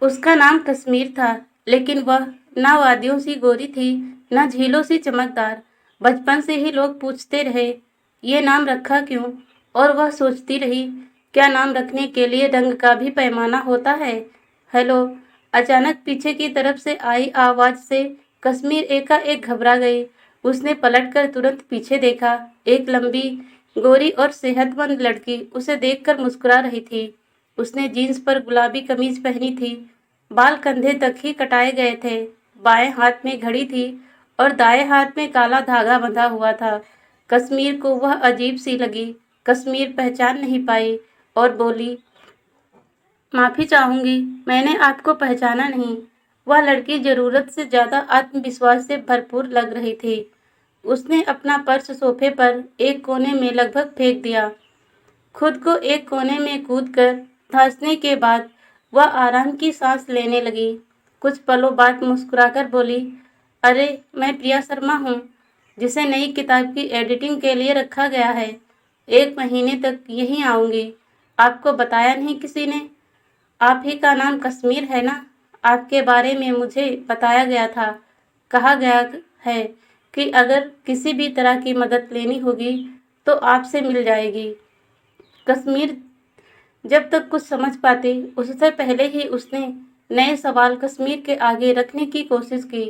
उसका नाम कश्मीर था, लेकिन वह न वादियों सी गोरी थी, न झीलों सी चमकदार। बचपन से ही लोग पूछते रहे, ये नाम रखा क्यों? और वह सोचती रही, क्या नाम रखने के लिए रंग का भी पैमाना होता है? हेलो! अचानक पीछे की तरफ से आई आवाज से कश्मीर एकाएक घबरा गई। उसने पलटकर तुरंत पीछे देखा। एक लंबी, गोरी और सेहतमंद लड़की उसे देखकर मुस्कुरा रही थी। उसने जीन्स पर गुलाबी कमीज पहनी थी, बाल कंधे तक ही कटाए गए थे, बाएं हाथ में घड़ी थी और दाएं हाथ में काला धागा बंधा हुआ था। कश्मीर को वह अजीब सी लगी। कश्मीर पहचान नहीं पाई और बोली, माफी चाहूंगी, मैंने आपको पहचाना नहीं। वह लड़की जरूरत से ज्यादा आत्मविश्वास से भरपूर लग रही थी। उसने अपना पर्स सोफे पर एक कोने में लगभग फेंक दिया। खुद को एक कोने में कूदकर धंसने के बाद वह आराम की सांस लेने लगी। कुछ पलों बाद मुस्कुराकर बोली, अरे, मैं प्रिया शर्मा हूँ, जिसे नई किताब की एडिटिंग के लिए रखा गया है। 1 महीने तक यहीं आऊंगी। आपको बताया नहीं किसी ने? आप ही का नाम कश्मीर है ना? आपके बारे में मुझे बताया गया था। कहा गया है कि अगर किसी भी तरह की मदद लेनी होगी तो आपसे मिल जाएगी। कश्मीर जब तक कुछ समझ पाती, उससे पहले ही उसने नए सवाल कश्मीर के आगे रखने की कोशिश की,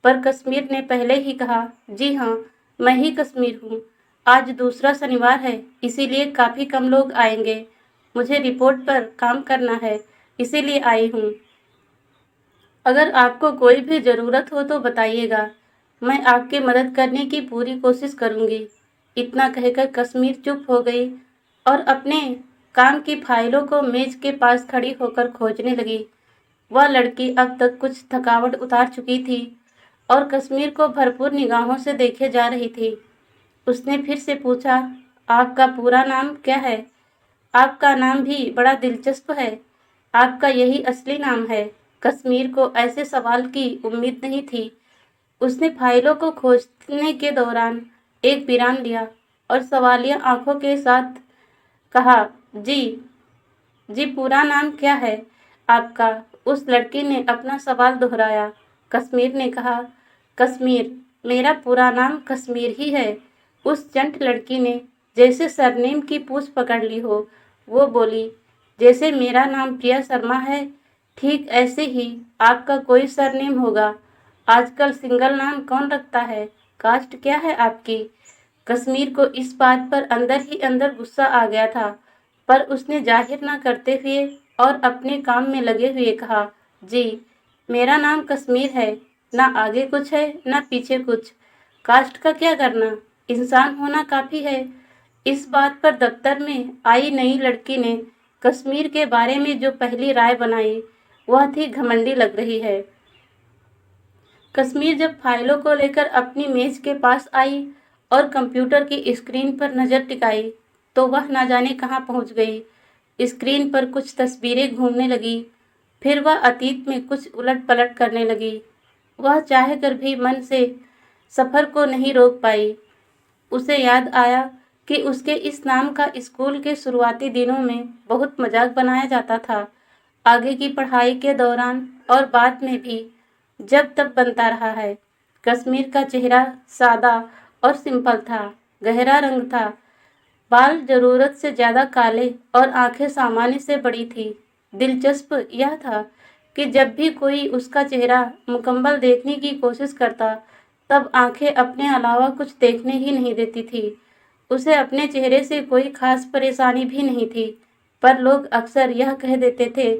पर कश्मीर ने पहले ही कहा, जी हाँ, मैं ही कश्मीर हूँ। आज दूसरा शनिवार है, इसीलिए काफ़ी कम लोग आएंगे। मुझे रिपोर्ट पर काम करना है, इसीलिए आई हूँ। अगर आपको कोई भी ज़रूरत हो तो बताइएगा, मैं आपकी मदद करने की पूरी कोशिश करूँगी। इतना कहकर कश्मीर चुप हो गई और अपने काम की फाइलों को मेज के पास खड़ी होकर खोजने लगी। वह लड़की अब तक कुछ थकावट उतार चुकी थी और कश्मीर को भरपूर निगाहों से देखे जा रही थी। उसने फिर से पूछा, आपका पूरा नाम क्या है? आपका नाम भी बड़ा दिलचस्प है। आपका यही असली नाम है? कश्मीर को ऐसे सवाल की उम्मीद नहीं थी। उसने फाइलों को खोजने के दौरान एक विराम लिया और सवालिया आंखों के साथ कहा, जी, जी, पूरा नाम क्या है आपका? उस लड़की ने अपना सवाल दोहराया। कश्मीर ने कहा, कश्मीर, मेरा पूरा नाम कश्मीर ही है। उस चंट लड़की ने जैसे सरनेम की पूछ पकड़ ली हो, वो बोली, जैसे मेरा नाम प्रिया शर्मा है, ठीक ऐसे ही आपका कोई सरनेम होगा। आजकल सिंगल नाम कौन रखता है? कास्ट क्या है आपकी? कश्मीर को इस बात पर अंदर ही अंदर गुस्सा आ गया था, पर उसने जाहिर न करते हुए और अपने काम में लगे हुए कहा, जी, मेरा नाम कश्मीर है। ना आगे कुछ है, ना पीछे कुछ। कास्ट का क्या करना? इंसान होना काफ़ी है। इस बात पर दफ्तर में आई नई लड़की ने कश्मीर के बारे में जो पहली राय बनाई, वह थी घमंडी लग रही है। कश्मीर जब फाइलों को लेकर अपनी मेज के पास आई और कंप्यूटर की स्क्रीन पर नज़र टिकाई, तो वह न जाने कहाँ पहुँच गई। स्क्रीन पर कुछ तस्वीरें घूमने लगी, फिर वह अतीत में कुछ उलट पलट करने लगी। वह चाह कर भी मन से सफ़र को नहीं रोक पाई। उसे याद आया कि उसके इस नाम का स्कूल के शुरुआती दिनों में बहुत मजाक बनाया जाता था। आगे की पढ़ाई के दौरान और बाद में भी जब तब बनता रहा है। कश्मीर का चेहरा सादा और सिंपल था, गहरा रंग था, बाल जरूरत से ज्यादा काले और आंखें सामान्य से बड़ी थी। दिलचस्प यह था कि जब भी कोई उसका चेहरा मुकम्मल देखने की कोशिश करता, तब आंखें अपने अलावा कुछ देखने ही नहीं देती थी। उसे अपने चेहरे से कोई खास परेशानी भी नहीं थी, पर लोग अक्सर यह कह देते थे,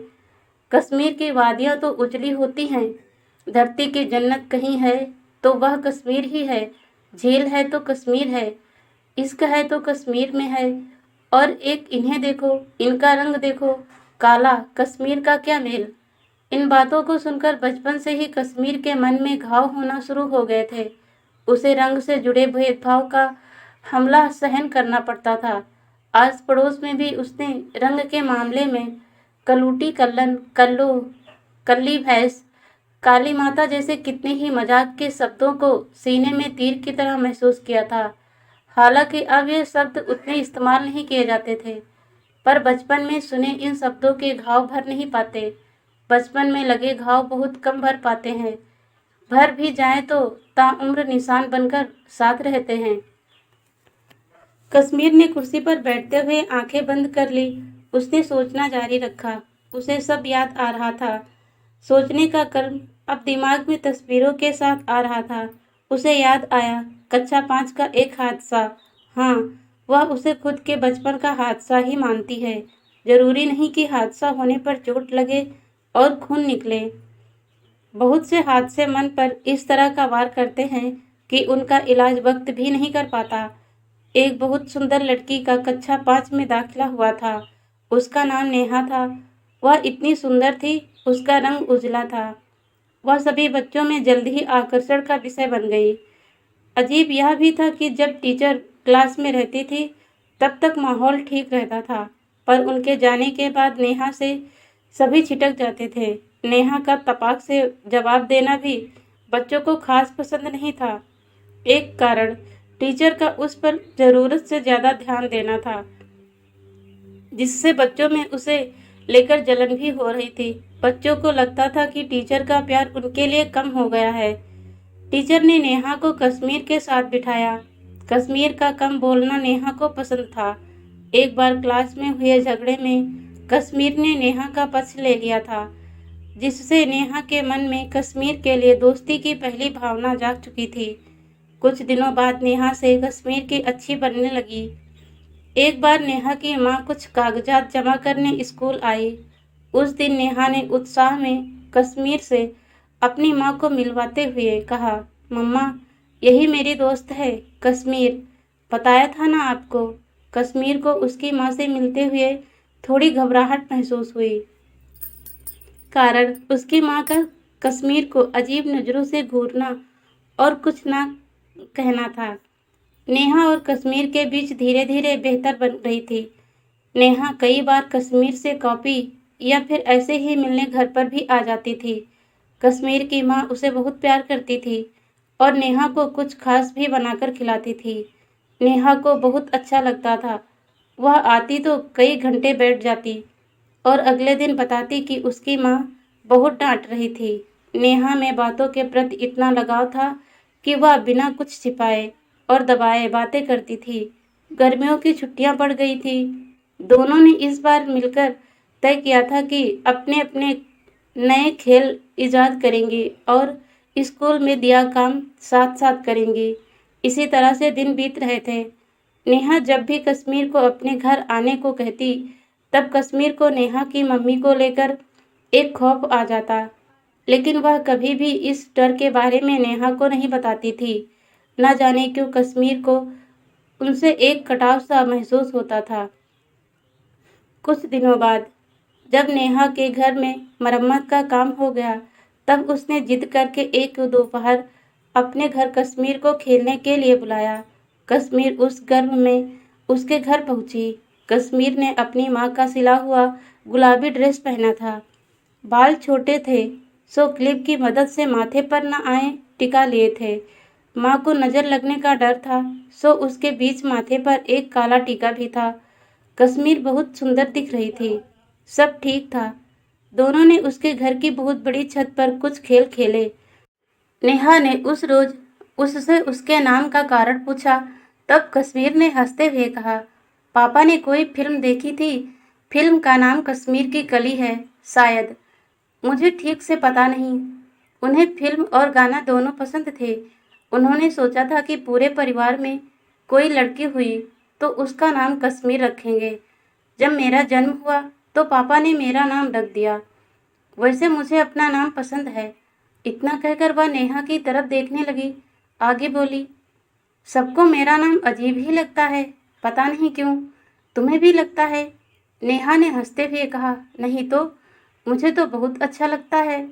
कश्मीर की वादियाँ तो उजली होती हैं, धरती की जन्नत कहीं है तो वह कश्मीर ही है, झील है तो कश्मीर है, इश्क है तो कश्मीर में है। और एक इन्हें देखो, इनका रंग देखो, काला, कश्मीर का क्या मेल। इन बातों को सुनकर बचपन से ही कश्मीर के मन में घाव होना शुरू हो गए थे। उसे रंग से जुड़े भेदभाव का हमला सहन करना पड़ता था। आस पड़ोस में भी उसने रंग के मामले में कलूटी कल्लन, कल्लू, कल्ली भैंस, काली माता जैसे कितने ही मजाक के शब्दों को सीने में तीर की तरह महसूस किया था। हालांकि अब ये शब्द उतने इस्तेमाल नहीं किए जाते थे, पर बचपन में सुने इन शब्दों के घाव भर नहीं पाते। बचपन में लगे घाव बहुत कम भर पाते हैं, भर भी जाएं तो ताउम्र निशान बनकर साथ रहते हैं। कश्मीर ने कुर्सी पर बैठते हुए आंखें बंद कर ली। उसने सोचना जारी रखा। उसे सब याद आ रहा था। सोचने का कर्म अब दिमाग में तस्वीरों के साथ आ रहा था। उसे याद आया कक्षा 5 का एक हादसा। हाँ, वह उसे खुद के बचपन का हादसा ही मानती है। जरूरी नहीं कि हादसा होने पर चोट लगे और खून निकले। बहुत से हादसे मन पर इस तरह का वार करते हैं कि उनका इलाज वक्त भी नहीं कर पाता। एक बहुत सुंदर लड़की का कक्षा 5 में दाखिला हुआ था। उसका नाम नेहा था। वह इतनी सुंदर थी, उसका रंग उजला था। वह सभी बच्चों में जल्द ही आकर्षण का विषय बन गई। अजीब यह भी था कि जब टीचर क्लास में रहती थी तब तक माहौल ठीक रहता था, पर उनके जाने के बाद नेहा से सभी छिटक जाते थे। नेहा का तपाक से जवाब देना भी बच्चों को खास पसंद नहीं था। एक कारण टीचर का उस पर जरूरत से ज्यादा ध्यान देना था, जिससे बच्चों में उसे लेकर जलन भी हो रही थी। बच्चों को लगता था कि टीचर का प्यार उनके लिए कम हो गया है। टीचर ने नेहा को कश्मीर के साथ बिठाया। कश्मीर का कम बोलना नेहा को पसंद था। एक बार क्लास में हुए झगड़े में कश्मीर ने नेहा का पक्ष ले लिया था, जिससे नेहा के मन में कश्मीर के लिए दोस्ती की पहली भावना जाग चुकी थी। कुछ दिनों बाद नेहा से कश्मीर की अच्छी बनने लगी। एक बार नेहा की माँ कुछ कागजात जमा करने स्कूल आई। उस दिन नेहा ने उत्साह में कश्मीर से अपनी माँ को मिलवाते हुए कहा, मम्मा, यही मेरी दोस्त है कश्मीर। बताया था ना आपको। कश्मीर को उसकी माँ से मिलते हुए थोड़ी घबराहट महसूस हुई। कारण उसकी माँ का कश्मीर को अजीब नज़रों से घूरना और कुछ ना कहना था। नेहा और कश्मीर के बीच धीरे धीरे बेहतर बन रही थी। नेहा कई बार कश्मीर से कॉपी या फिर ऐसे ही मिलने घर पर भी आ जाती थी। कश्मीर की माँ उसे बहुत प्यार करती थी और नेहा को कुछ खास भी बनाकर खिलाती थी। नेहा को बहुत अच्छा लगता था। वह आती तो कई घंटे बैठ जाती और अगले दिन बताती कि उसकी माँ बहुत डांट रही थी। नेहा में बातों के प्रति इतना लगाव था कि वह बिना कुछ छिपाए और दबाए बातें करती थी। गर्मियों की छुट्टियां पड़ गई थी। दोनों ने इस बार मिलकर तय किया था कि अपने अपने नए खेल इजाद करेंगे और स्कूल में दिया काम साथ साथ करेंगे। इसी तरह से दिन बीत रहे थे। नेहा जब भी कश्मीर को अपने घर आने को कहती, तब कश्मीर को नेहा की मम्मी को लेकर एक खौफ आ जाता, लेकिन वह कभी भी इस डर के बारे में नेहा को नहीं बताती थी। न जाने क्यों कश्मीर को उनसे एक कटाव सा महसूस होता था। कुछ दिनों बाद जब नेहा के घर में मरम्मत का काम हो गया, तब उसने जिद करके एक दोपहर अपने घर कश्मीर को खेलने के लिए बुलाया। कश्मीर उस गर्व में उसके घर पहुंची। कश्मीर ने अपनी माँ का सिला हुआ गुलाबी ड्रेस पहना था। बाल छोटे थे, सो क्लिप की मदद से माथे पर न आए टिका लिए थे। माँ को नजर लगने का डर था, सो उसके बीच माथे पर एक काला टीका भी था। कश्मीर बहुत सुंदर दिख रही थी। सब ठीक था। दोनों ने उसके घर की बहुत बड़ी छत पर कुछ खेल खेले। नेहा ने उस रोज उससे उसके नाम का कारण पूछा। तब कश्मीर ने हंसते हुए कहा, पापा ने कोई फिल्म देखी थी। फिल्म का नाम कश्मीर की कली है शायद। मुझे ठीक से पता नहीं। उन्हें फिल्म और गाना दोनों पसंद थे। उन्होंने सोचा था कि पूरे परिवार में कोई लड़की हुई तो उसका नाम कश्मीर रखेंगे। जब मेरा जन्म हुआ तो पापा ने मेरा नाम रख दिया। वैसे मुझे अपना नाम पसंद है। इतना कहकर वह नेहा की तरफ देखने लगी। आगे बोली, सबको मेरा नाम अजीब ही लगता है, पता नहीं क्यों। तुम्हें भी लगता है? नेहा ने हंसते हुए कहा, नहीं तो, मुझे तो बहुत अच्छा लगता है।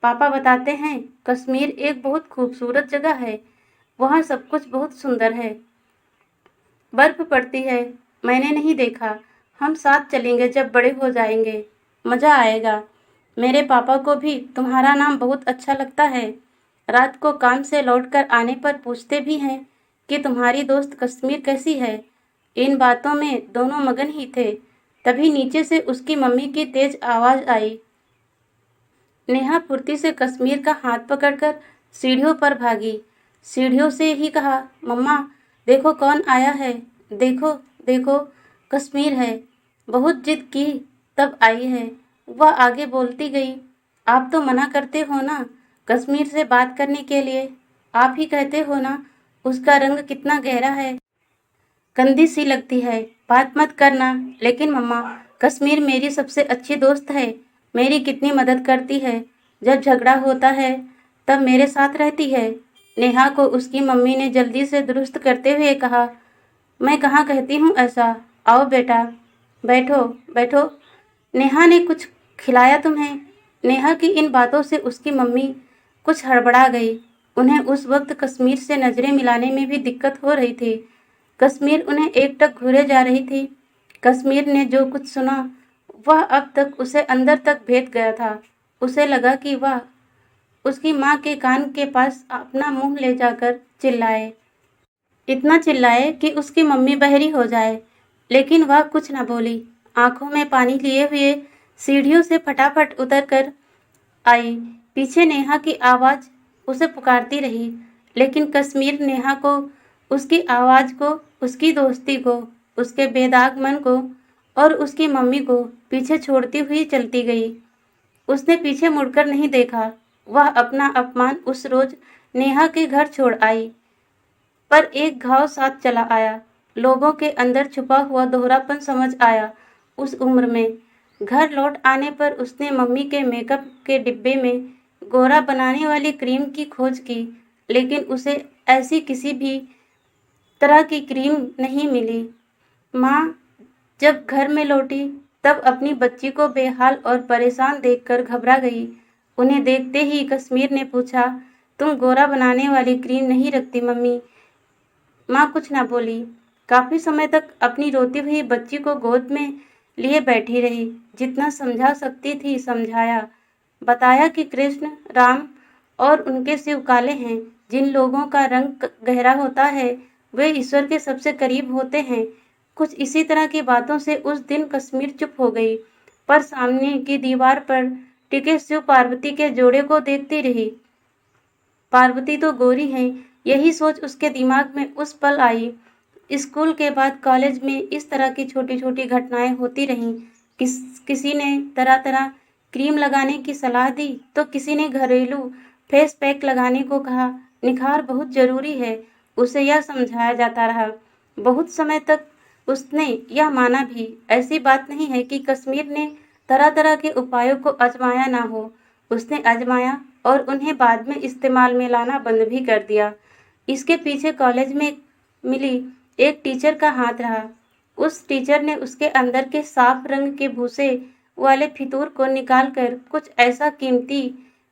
पापा बताते हैं कश्मीर एक बहुत खूबसूरत जगह है। वहाँ सब कुछ बहुत सुंदर है। बर्फ पड़ती है। मैंने नहीं देखा। हम साथ चलेंगे जब बड़े हो जाएंगे। मज़ा आएगा। मेरे पापा को भी तुम्हारा नाम बहुत अच्छा लगता है। रात को काम से लौटकर आने पर पूछते भी हैं कि तुम्हारी दोस्त कश्मीर कैसी है। इन बातों में दोनों मगन ही थे। तभी नीचे से उसकी मम्मी की तेज आवाज़ आई, नेहा फुर्ती से कश्मीर का हाथ पकड़कर सीढ़ियों पर भागी। सीढ़ियों से ही कहा, मम्मा देखो कौन आया है, देखो देखो कश्मीर है। बहुत जिद की तब आई है। वह आगे बोलती गई, आप तो मना करते हो ना कश्मीर से बात करने के लिए। आप ही कहते हो ना उसका रंग कितना गहरा है, गंदी सी लगती है, बात मत करना। लेकिन मम्मा कश्मीर मेरी सबसे अच्छी दोस्त है, मेरी कितनी मदद करती है। जब झगड़ा होता है तब मेरे साथ रहती है। नेहा को उसकी मम्मी ने जल्दी से दुरुस्त करते हुए कहा, मैं कहाँ कहती हूँ ऐसा, आओ बेटा बैठो बैठो। नेहा ने कुछ खिलाया तुम्हें? नेहा की इन बातों से उसकी मम्मी कुछ हड़बड़ा गई। उन्हें उस वक्त कश्मीर से नजरें मिलाने में भी दिक्कत हो रही थी। कश्मीर उन्हें एकटक घूरे जा रही थी। कश्मीर ने जो कुछ सुना वह अब तक उसे अंदर तक भेद गया था। उसे लगा कि वह उसकी माँ के कान के पास अपना मुंह ले जाकर चिल्लाए, इतना चिल्लाए कि उसकी मम्मी बहरी हो जाए। लेकिन वह कुछ न बोली। आंखों में पानी लिए हुए सीढ़ियों से फटाफट उतर कर आई। पीछे नेहा की आवाज़ उसे पुकारती रही, लेकिन कश्मीर नेहा को, उसकी आवाज़ को, उसकी दोस्ती को, उसके बेदाग मन को और उसकी मम्मी को पीछे छोड़ती हुई चलती गई। उसने पीछे मुड़कर नहीं देखा। वह अपना अपमान उस रोज नेहा के घर छोड़ आई, पर एक घाव साथ चला आया। लोगों के अंदर छुपा हुआ दोहरापन समझ आया उस उम्र में। घर लौट आने पर उसने मम्मी के मेकअप के डिब्बे में गोरा बनाने वाली क्रीम की खोज की, लेकिन उसे ऐसी किसी भी तरह की क्रीम नहीं मिली। माँ जब घर में लौटी तब अपनी बच्ची को बेहाल और परेशान देखकर घबरा गई। उन्हें देखते ही कश्मीर ने पूछा, तुम गोरा बनाने वाली क्रीम नहीं रखती मम्मी? माँ कुछ न बोली। काफी समय तक अपनी रोती हुई बच्ची को गोद में लिए बैठी रही। जितना समझा सकती थी समझाया। बताया कि कृष्ण, राम और उनके शिव काले हैं। जिन लोगों का रंग गहरा होता है वे ईश्वर के सबसे करीब होते हैं। कुछ इसी तरह की बातों से उस दिन कश्मीर चुप हो गई, पर सामने की दीवार पर टिके शिव पार्वती के जोड़े को देखती रही। पार्वती तो गोरी हैं, यही सोच उसके दिमाग में उस पल आई। स्कूल के बाद कॉलेज में इस तरह की छोटी छोटी घटनाएं होती रहीं। किसी ने तरह तरह क्रीम लगाने की सलाह दी तो किसी ने घरेलू फेस पैक लगाने को कहा। निखार बहुत जरूरी है, उसे यह समझाया जाता रहा। बहुत समय तक उसने यह माना भी। ऐसी बात नहीं है कि कश्मीर ने तरह तरह के उपायों को आजमाया ना हो। उसने आजमाया और उन्हें बाद में इस्तेमाल में लाना बंद भी कर दिया। इसके पीछे कॉलेज में मिली एक टीचर का हाथ रहा। उस टीचर ने उसके अंदर के साफ रंग के भूसे वाले फितूर को निकालकर कुछ ऐसा कीमती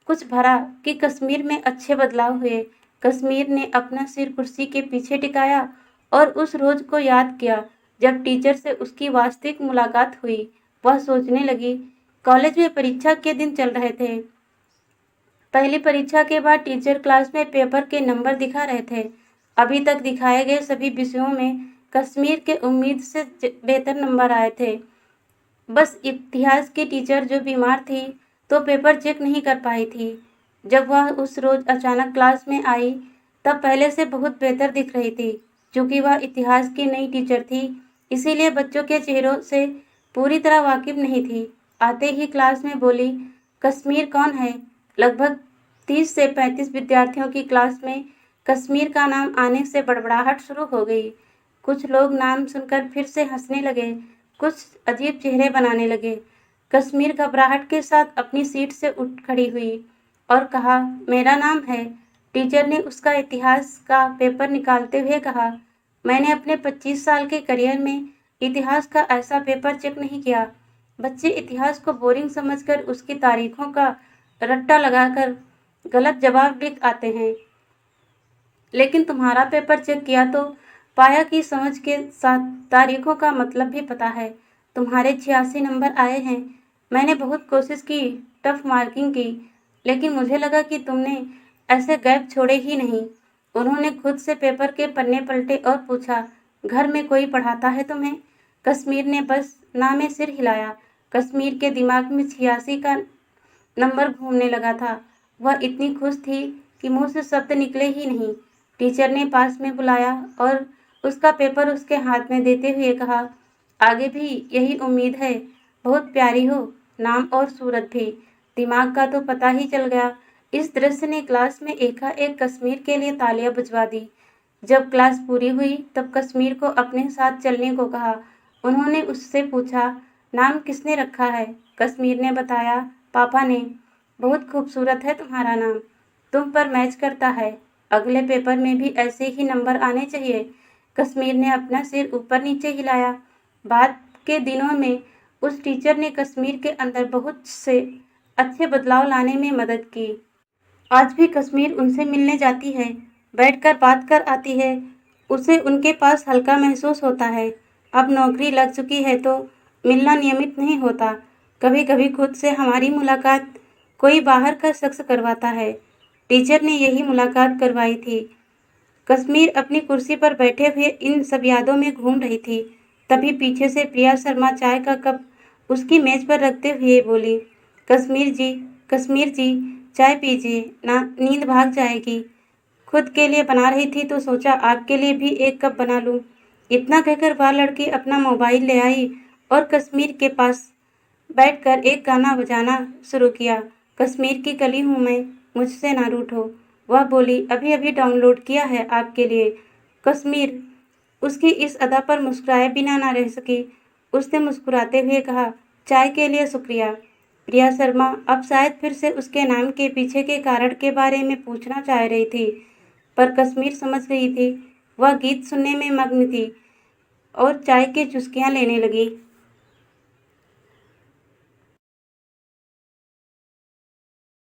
कुछ भरा कि कश्मीर में अच्छे बदलाव हुए। कश्मीर ने अपना सिर कुर्सी के पीछे टिकाया और उस रोज को याद किया जब टीचर से उसकी वास्तविक मुलाकात हुई। वह सोचने लगी, कॉलेज में परीक्षा के दिन चल रहे थे। पहली परीक्षा के बाद टीचर क्लास में पेपर के नंबर दिखा रहे थे। अभी तक दिखाए गए सभी विषयों में कश्मीर के उम्मीद से बेहतर नंबर आए थे। बस इतिहास की टीचर जो बीमार थी तो पेपर चेक नहीं कर पाई थी। जब वह उस रोज अचानक क्लास में आई तब पहले से बहुत बेहतर दिख रही थी। चूंकि वह इतिहास की नई टीचर थी इसीलिए बच्चों के चेहरों से पूरी तरह वाकिफ नहीं थी। आते ही क्लास में बोली, कश्मीर कौन है? लगभग 30 से 35 विद्यार्थियों की क्लास में कश्मीर का नाम आने से बड़बड़ाहट शुरू हो गई। कुछ लोग नाम सुनकर फिर से हंसने लगे, कुछ अजीब चेहरे बनाने लगे। कश्मीर घबराहट के साथ अपनी सीट से उठ खड़ी हुई और कहा, मेरा नाम है। टीचर ने उसका इतिहास का पेपर निकालते हुए कहा, मैंने अपने 25 साल के करियर में इतिहास का ऐसा पेपर चेक नहीं किया। बच्चे इतिहास को बोरिंग समझकर उसकी तारीखों का रट्टा लगाकर गलत जवाब लिख आते हैं, लेकिन तुम्हारा पेपर चेक किया तो पाया कि समझ के साथ तारीखों का मतलब भी पता है। तुम्हारे 86 नंबर आए हैं। मैंने बहुत कोशिश की, टफ मार्किंग की, लेकिन मुझे लगा कि तुमने ऐसे गैप छोड़े ही नहीं। उन्होंने खुद से पेपर के पन्ने पलटे और पूछा, घर में कोई पढ़ाता है तुम्हें? कश्मीर ने बस ना में सिर हिलाया। कश्मीर के दिमाग में 86 का नंबर घूमने लगा था। वह इतनी खुश थी कि मुंह से शब्द निकले ही नहीं। टीचर ने पास में बुलाया और उसका पेपर उसके हाथ में देते हुए कहा, आगे भी यही उम्मीद है, बहुत प्यारी हो, नाम और सूरत भी। दिमाग का तो पता ही चल गया। इस दृश्य ने क्लास में एकाएक कश्मीर के लिए तालियां बजवा दी। जब क्लास पूरी हुई तब कश्मीर को अपने साथ चलने को कहा। उन्होंने उससे पूछा, नाम किसने रखा है? कश्मीर ने बताया, पापा ने। बहुत खूबसूरत है तुम्हारा नाम, तुम पर मैच करता है। अगले पेपर में भी ऐसे ही नंबर आने चाहिए। कश्मीर ने अपना सिर ऊपर नीचे हिलाया। बाद के दिनों में उस टीचर ने कश्मीर के अंदर बहुत से अच्छे बदलाव लाने में मदद की। आज भी कश्मीर उनसे मिलने जाती है, बैठकर बात कर आती है। उसे उनके पास हल्का महसूस होता है। अब नौकरी लग चुकी है तो मिलना नियमित नहीं होता। कभी कभी खुद से हमारी मुलाकात कोई बाहर का शख्स करवाता है। टीचर ने यही मुलाकात करवाई थी। कश्मीर अपनी कुर्सी पर बैठे हुए इन सब यादों में घूम रही थी। तभी पीछे से प्रिया शर्मा चाय का कप उसकी मेज पर रखते हुए बोली, कश्मीर जी, चाय पीजिए ना, नींद भाग जाएगी। खुद के लिए बना रही थी तो सोचा आपके लिए भी एक कप बना लूं। इतना कहकर वह लड़की अपना मोबाइल ले आई और कश्मीर के पास बैठकर एक गाना बजाना शुरू किया। कश्मीर की कली हूँ मैं, मुझसे ना रूठो। वह बोली, अभी अभी डाउनलोड किया है आपके लिए। कश्मीर उसकी इस अदा पर मुस्कुराए बिना ना रह सकी। उसने मुस्कुराते हुए कहा, चाय के लिए शुक्रिया। प्रिया शर्मा अब शायद फिर से उसके नाम के पीछे के कारण के बारे में पूछना चाह रही थी, पर कश्मीर समझ गई थी। वह गीत सुनने में मग्न थी और चाय की चुस्कियां लेने लगी।